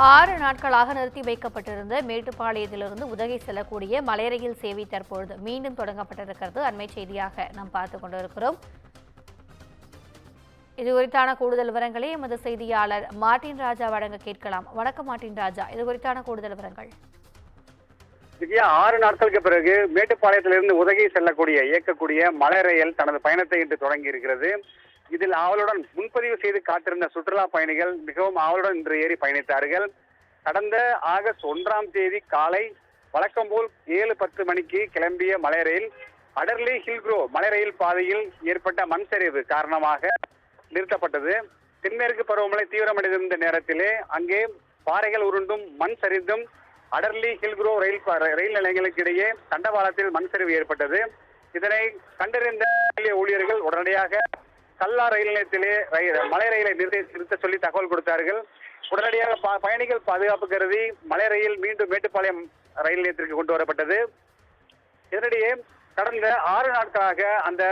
6 நாட்களாக நிறுத்தி வைக்கப்பட்டிருந்த மேட்டுப்பாளையத்திலிருந்து உதகை செல்லக்கூடிய மலை ரயில் சேவை தற்பொழுது மீண்டும் தொடங்கப்பட்டிருக்கிறது. அண்மை செய்தியாக நாம் பார்த்துக் கொண்டிருக்கிறோம். இது குறித்தான கூடுதல் விவரங்களை எமது செய்தியாளர் மார்ட்டின் ராஜா வழங்க கேட்கலாம். வணக்கம் மார்ட்டின் ராஜா, இது குறித்தான கூடுதல் விவரங்கள். 6 நாட்களுக்கு பிறகு மேட்டுப்பாளையத்திலிருந்து உதகை செல்லக்கூடிய இயக்கக்கூடிய மலை ரயில் தனது பயணத்தை இன்று தொடங்கி இருக்கிறது. இதில் ஆவலுடன் முன்பதிவு செய்து காத்திருந்த சுற்றுலா பயணிகள் மிகவும் ஆவலுடன் இன்று ஏறி பயணித்தார்கள். கடந்த ஆகஸ்ட் 1ஆம் தேதி காலை வழக்கம் போல் 7:10 மணிக்கு கிளம்பிய மலை ரயில் அடர்லி ஹில்க்ரோ மலை ரயில் பாதையில் ஏற்பட்ட மண் சரிவு காரணமாக நிறுத்தப்பட்டது. தென்மேற்கு பருவமழை தீவிரமடைந்திருந்த நேரத்திலே அங்கே பாறைகள் உருண்டும் மண் சரிந்தும் அடர்லி ஹில்க்ரோ ரயில் நிலையங்களுக்கு இடையே தண்டவாளத்தில் மண் சரிவு ஏற்பட்டது. இதனை கண்டறிந்த ஊழியர்கள் உடனடியாக கல்லா ரயில் நிலையத்திலே மலை ரயிலை நிறுத்த சொல்லி தகவல் கொடுத்தார்கள். உடனடியாக பயணிகள் பாதுகாப்பு கருதி மலை ரயில் மீண்டும் மேட்டுப்பாளையம் ரயில் நிலையத்திற்கு கொண்டு வரப்பட்டது. இதனிடையே கடந்த 6 நாட்களாக அந்த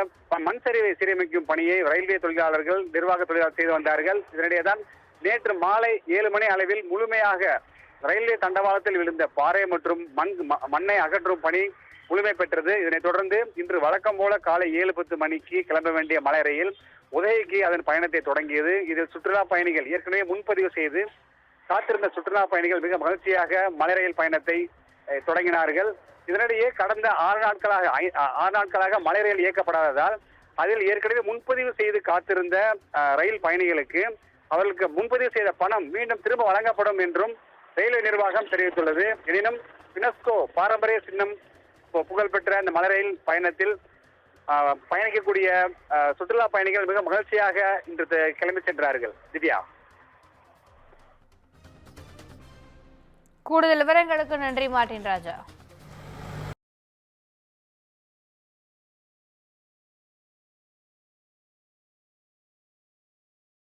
மண் சரிவை சீரமைக்கும் பணியை ரயில்வே தொழிலாளர்கள் நிர்வாக தொழிலாளர்கள் செய்து வந்தார்கள். இதனிடையே தான் நேற்று மாலை 7 மணி அளவில் முழுமையாக ரயில்வே தண்டவாளத்தில் விழுந்த பாறை மற்றும் மண்ணை அகற்றும் பணி முழுமை பெற்றது. இதனைத் தொடர்ந்து இன்று வழக்கம் போல காலை 7:10 மணிக்கு கிளம்ப வேண்டிய மலை ரயில் உதகைக்கு அதன் பயணத்தை தொடங்கியது. இதில் சுற்றுலா பயணிகள் ஏற்கனவே முன்பதிவு செய்து காத்திருந்த சுற்றுலா பயணிகள் மிக மகிழ்ச்சியாக மலை ரயில் பயணத்தை தொடங்கினார்கள். இதனிடையே கடந்த 6 நாட்களாக மலை ரயில் இயக்கப்படாததால் அதில் ஏற்கனவே முன்பதிவு செய்து காத்திருந்த ரயில் பயணிகளுக்கு அவர்களுக்கு முன்பதிவு செய்த பணம் மீண்டும் திரும்ப வழங்கப்படும் என்றும் ரயில்வே நிர்வாகம் தெரிவித்துள்ளது. எனினும் யுனெஸ்கோ பாரம்பரிய சின்னம் புகழ்பெற்ற அந்த மலை ரயில் பயணத்தில் பயணிக்கக்கூடிய சுற்றுலா பயணிகள் மிக மகிழ்ச்சியாக இன்று கிளம்பி சென்றார்கள். திவ்யா, கூடுதல் விவரங்களுக்கு நன்றி மார்ட்டின் ராஜா.